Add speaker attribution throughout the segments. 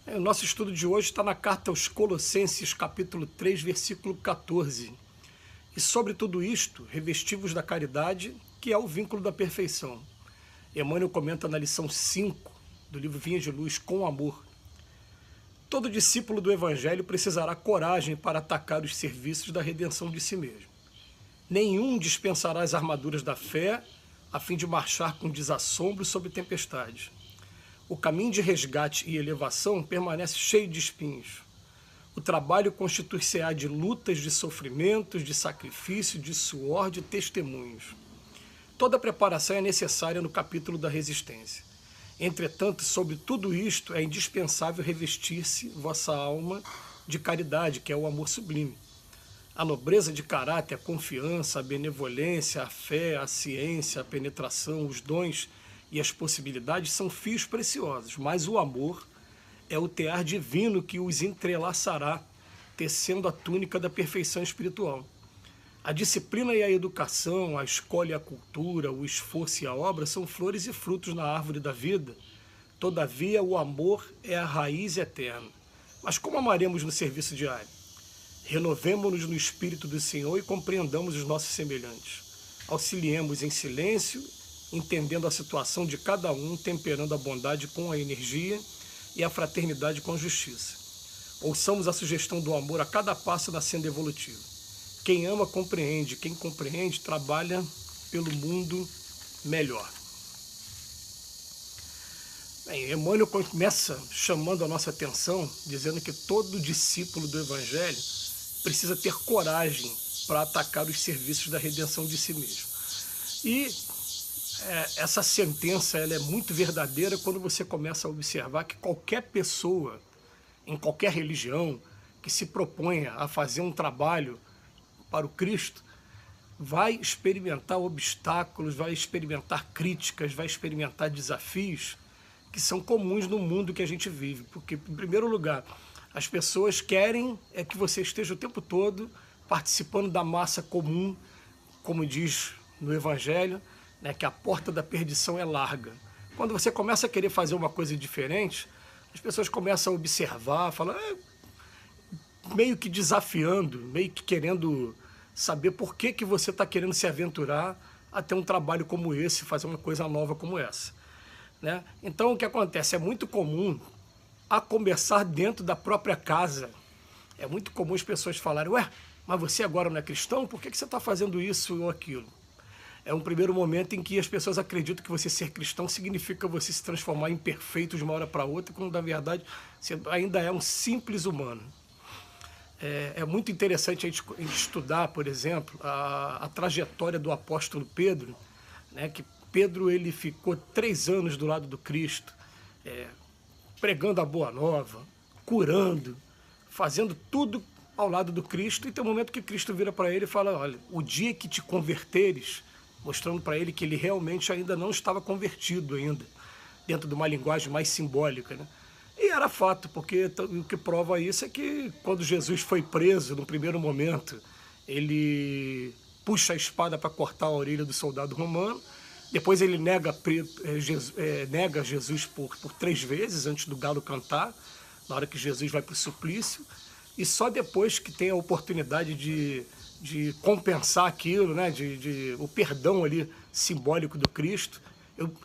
Speaker 1: O nosso estudo de hoje está na carta aos Colossenses, capítulo 3, versículo 14. E sobre tudo isto, revestivos da caridade, que é o vínculo da perfeição. Emmanuel comenta na lição 5 do livro Vinhas de Luz, com amor. Todo discípulo do Evangelho precisará coragem para atacar os serviços da redenção de si mesmo. Nenhum dispensará as armaduras da fé, a fim de marchar com desassombro sobre tempestades. O caminho de resgate e elevação permanece cheio de espinhos. O trabalho constituir-se-á de lutas, de sofrimentos, de sacrifício, de suor, de testemunhos. Toda preparação é necessária no capítulo da resistência. Entretanto, sobre tudo isto, é indispensável revestir-se vossa alma de caridade, que é o amor sublime. A nobreza de caráter, a confiança, a benevolência, a fé, a ciência, a penetração, os dons e as possibilidades são fios preciosos, mas o amor é o tear divino que os entrelaçará, tecendo a túnica da perfeição espiritual. A disciplina e a educação, a escola e a cultura, o esforço e a obra são flores e frutos na árvore da vida. Todavia, o amor é a raiz eterna. Mas como amaremos no serviço diário? Renovemo-nos no Espírito do Senhor e compreendamos os nossos semelhantes. Auxiliemos em silêncio, entendendo a situação de cada um, temperando a bondade com a energia e a fraternidade com a justiça. Ouçamos a sugestão do amor a cada passo da senda evolutiva. Quem ama, compreende. Quem compreende, trabalha pelo mundo melhor. Bem, Emmanuel começa chamando a nossa atenção, dizendo que todo discípulo do Evangelho precisa ter coragem para atacar os serviços da redenção de si mesmo. E essa sentença ela é muito verdadeira quando você começa a observar que qualquer pessoa, em qualquer religião, que se proponha a fazer um trabalho para o Cristo, vai experimentar obstáculos, vai experimentar críticas, vai experimentar desafios que são comuns no mundo que a gente vive. Porque, em primeiro lugar, as pessoas querem que você esteja o tempo todo participando da massa comum, como diz no Evangelho, né, que a porta da perdição é larga. Quando você começa a querer fazer uma coisa diferente, as pessoas começam a observar, falar, meio que desafiando, meio que querendo saber por que você está querendo se aventurar a ter um trabalho como esse, fazer uma coisa nova como essa. Né? Então, o que acontece? É muito comum, a começar dentro da própria casa, é muito comum as pessoas falarem, mas você agora não é cristão? Por que você está fazendo isso ou aquilo? É um primeiro momento em que as pessoas acreditam que você ser cristão significa você se transformar em perfeito de uma hora para outra, quando na verdade você ainda é um simples humano. É muito interessante a gente estudar, por exemplo, a trajetória do apóstolo Pedro, né, que Pedro ele ficou 3 anos do lado do Cristo, pregando a boa nova, curando, fazendo tudo ao lado do Cristo, e tem um momento que Cristo vira para ele e fala, olha, o dia que te converteres, mostrando para ele que ele realmente ainda não estava convertido ainda, dentro de uma linguagem mais simbólica, né? E era fato, porque o que prova isso é que quando Jesus foi preso, no primeiro momento, ele puxa a espada para cortar a orelha do soldado romano, depois ele nega Jesus por 3 vezes antes do galo cantar, na hora que Jesus vai para o suplício, e só depois que tem a oportunidade de compensar aquilo, né, o perdão ali simbólico do Cristo,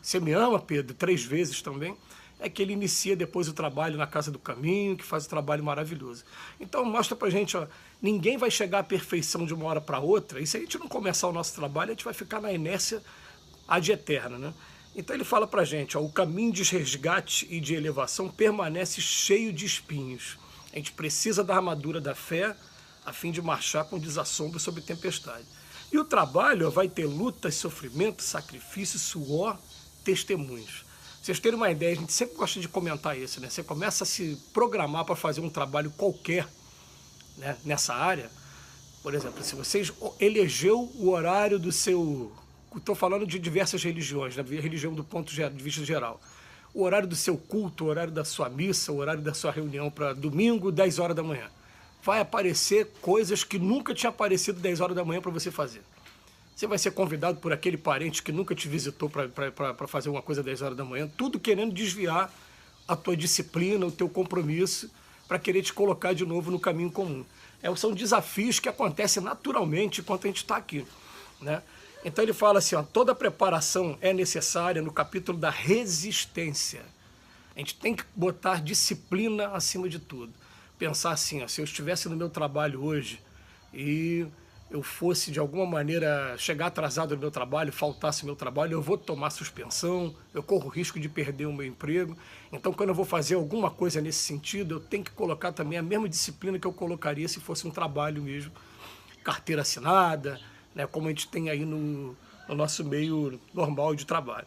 Speaker 1: você me ama, Pedro, 3 vezes também, é que ele inicia depois o trabalho na Casa do Caminho, que faz um trabalho maravilhoso. Então mostra pra gente, ninguém vai chegar à perfeição de uma hora para outra, e se a gente não começar o nosso trabalho, a gente vai ficar na inércia ad eterna, né? Então ele fala pra gente, o caminho de resgate e de elevação permanece cheio de espinhos. A gente precisa da armadura da fé, a fim de marchar com desassombro sobre tempestade. E o trabalho vai ter lutas, sofrimento, sacrifício, suor, testemunhos. Vocês terem uma ideia, a gente sempre gosta de comentar isso, né? Você começa a se programar para fazer um trabalho qualquer, né, nessa área. Por exemplo, se você elegeu o horário do seu... Estou falando de diversas religiões, né? Religião do ponto de vista geral. O horário do seu culto, o horário da sua missa, o horário da sua reunião para domingo, 10 horas da manhã. Vai aparecer coisas que nunca tinha aparecido 10 horas da manhã para você fazer. Você vai ser convidado por aquele parente que nunca te visitou para fazer uma coisa às 10 horas da manhã, tudo querendo desviar a tua disciplina, o teu compromisso, para querer te colocar de novo no caminho comum. São desafios que acontecem naturalmente enquanto a gente está aqui, né? Então ele fala assim, ó, toda preparação é necessária no capítulo da resistência. A gente tem que botar disciplina acima de tudo. Pensar assim, ó, se eu estivesse no meu trabalho hoje e eu fosse de alguma maneira chegar atrasado no meu trabalho, faltasse meu trabalho, eu vou tomar suspensão, eu corro o risco de perder o meu emprego. Então, quando eu vou fazer alguma coisa nesse sentido, eu tenho que colocar também a mesma disciplina que eu colocaria se fosse um trabalho mesmo, carteira assinada, né, como a gente tem aí no nosso meio normal de trabalho.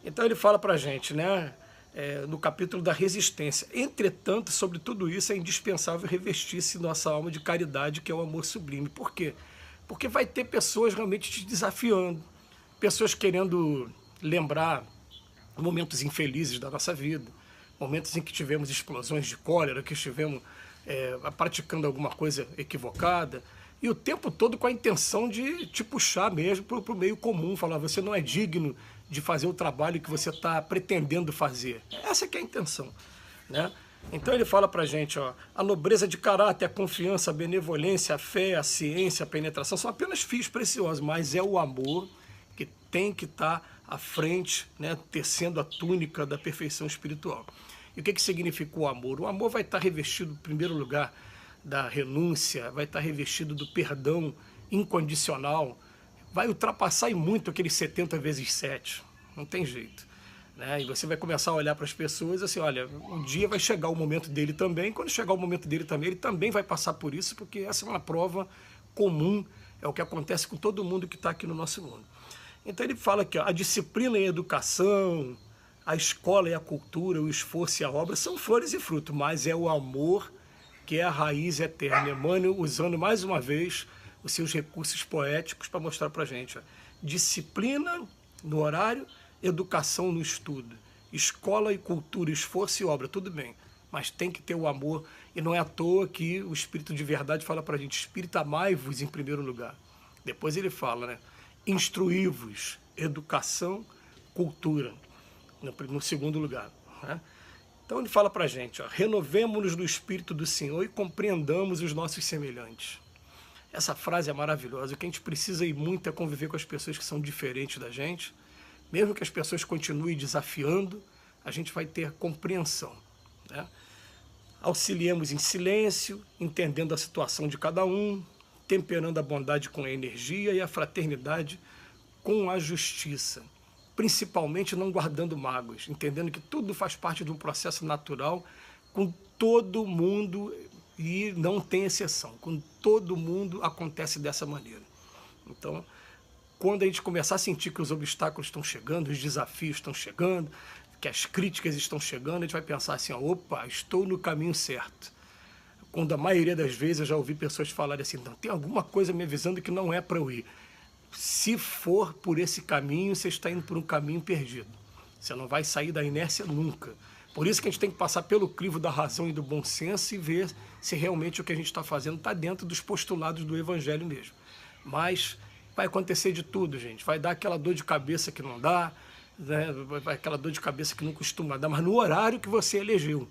Speaker 1: Então ele fala para a gente, né, no capítulo da resistência. Entretanto, sobre tudo isso, é indispensável revestir-se nossa alma de caridade, que é o amor sublime. Por quê? Porque vai ter pessoas realmente te desafiando, pessoas querendo lembrar momentos infelizes da nossa vida, momentos em que tivemos explosões de cólera, que estivemos praticando alguma coisa equivocada, e o tempo todo com a intenção de te puxar mesmo para o meio comum, falar, você não é digno de fazer o trabalho que você está pretendendo fazer. Essa que é a intenção, né? Então ele fala para a gente, ó, a nobreza de caráter, a confiança, a benevolência, a fé, a ciência, a penetração, são apenas fios preciosos, mas é o amor que tem que estar à frente, né, tecendo a túnica da perfeição espiritual. E o que significa o amor? O amor vai estar revestido, em primeiro lugar, da renúncia, vai estar revestido do perdão incondicional, vai ultrapassar em muito aqueles 70 vezes 7, não tem jeito, né? E você vai começar a olhar para as pessoas assim, olha, um dia vai chegar o momento dele também, quando chegar o momento dele também, ele também vai passar por isso, porque essa é uma prova comum, é o que acontece com todo mundo que está aqui no nosso mundo. Então ele fala que ó, a disciplina e a educação, a escola e a cultura, o esforço e a obra são flores e frutos, mas é o amor que é a raiz eterna. Emmanuel usando mais uma vez os seus recursos poéticos para mostrar para a gente. Ó, disciplina no horário, educação no estudo, escola e cultura, esforço e obra, tudo bem, mas tem que ter o amor, e não é à toa que o Espírito de Verdade fala para a gente, Espírito, amai-vos em primeiro lugar. Depois ele fala, né, instruí-vos, educação, cultura, no segundo lugar, né? Então ele fala para a gente, renovemo-nos no Espírito do Senhor e compreendamos os nossos semelhantes. Essa frase é maravilhosa. O que a gente precisa ir muito é conviver com as pessoas que são diferentes da gente. Mesmo que as pessoas continuem desafiando, a gente vai ter compreensão, né? Auxiliemos em silêncio, entendendo a situação de cada um, temperando a bondade com a energia e a fraternidade com a justiça. Principalmente não guardando mágoas, entendendo que tudo faz parte de um processo natural com todo mundo e não tem exceção, com todo mundo acontece dessa maneira. Então, quando a gente começar a sentir que os obstáculos estão chegando, os desafios estão chegando, que as críticas estão chegando, a gente vai pensar assim, opa, estou no caminho certo. Quando a maioria das vezes eu já ouvi pessoas falarem assim, não, tem alguma coisa me avisando que não é para eu ir. Se for por esse caminho, você está indo por um caminho perdido. Você não vai sair da inércia nunca. Por isso que a gente tem que passar pelo crivo da razão e do bom senso e ver se realmente o que a gente está fazendo está dentro dos postulados do Evangelho mesmo. Mas vai acontecer de tudo, gente. Vai dar aquela dor de cabeça que não dá, né? Vai aquela dor de cabeça que não costuma dar, mas no horário que você elegeu.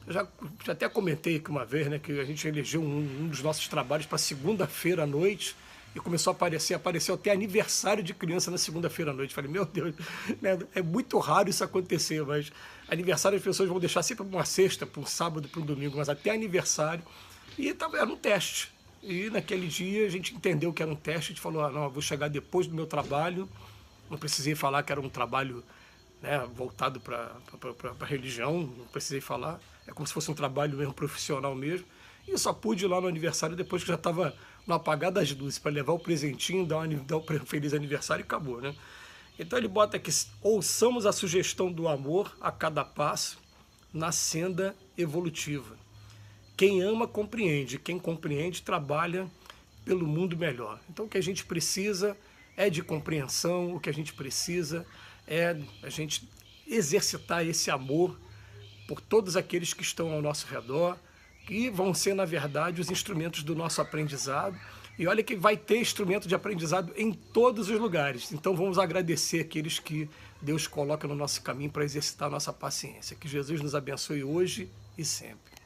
Speaker 1: Eu já até comentei aqui uma vez, né, que a gente elegeu um dos nossos trabalhos para segunda-feira à noite, e começou a apareceu até aniversário de criança na segunda-feira à noite. Falei, meu Deus, né, é muito raro isso acontecer, mas aniversário as pessoas vão deixar sempre para uma sexta, para um sábado, para um domingo, mas até aniversário. E era um teste. E naquele dia a gente entendeu que era um teste, a gente falou, não, eu vou chegar depois do meu trabalho, não precisei falar que era um trabalho, né, voltado para a religião, não precisei falar, é como se fosse um trabalho mesmo profissional mesmo. E eu só pude ir lá no aniversário depois que já estava no apagar das luzes, para levar o presentinho, dar um feliz aniversário e acabou, né? Então ele bota aqui, ouçamos a sugestão do amor a cada passo na senda evolutiva. Quem ama, compreende. Quem compreende, trabalha pelo mundo melhor. Então o que a gente precisa é de compreensão, o que a gente precisa é a gente exercitar esse amor por todos aqueles que estão ao nosso redor, que vão ser, na verdade, os instrumentos do nosso aprendizado. E olha que vai ter instrumento de aprendizado em todos os lugares. Então vamos agradecer aqueles que Deus coloca no nosso caminho para exercitar a nossa paciência. Que Jesus nos abençoe hoje e sempre.